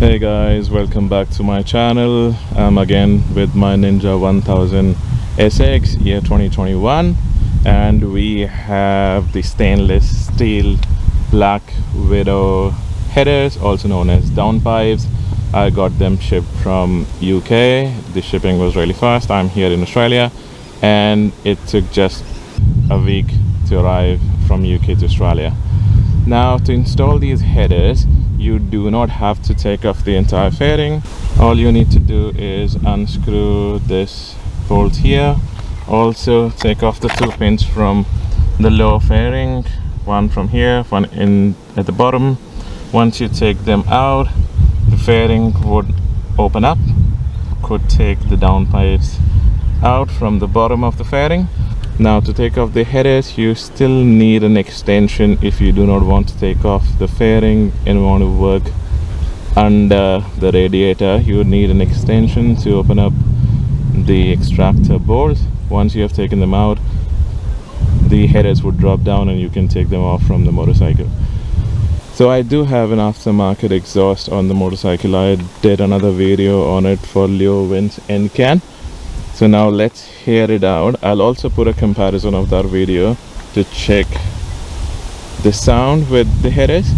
Hey guys, welcome back to my channel. I'm again with my Ninja 1000 SX year 2021, and we have the stainless steel Black Widow headers, also known as downpipes. I got them shipped from UK. The shipping was really fast. I'm here in Australia and it took just a week to arrive from UK to Australia. Now, to install these headers, you do not have to take off the entire fairing. All you need to do is unscrew this bolt here. Also take off the two pins from the lower fairing, one from here, one in at the bottom. Once you take them out, the fairing would open up. Could take the downpipes out from the bottom of the fairing. Now, to take off the headers, you still need an extension if you do not want to take off the fairing and want to work under the radiator. You would need an extension to open up the extractor bolts. Once you have taken them out, the headers would drop down and you can take them off from the motorcycle. So I do have an aftermarket exhaust on the motorcycle. I did another video on it for LeoVince Exhaust. So now let's hear it out. I'll also put a comparison of that video to check the sound with the headers.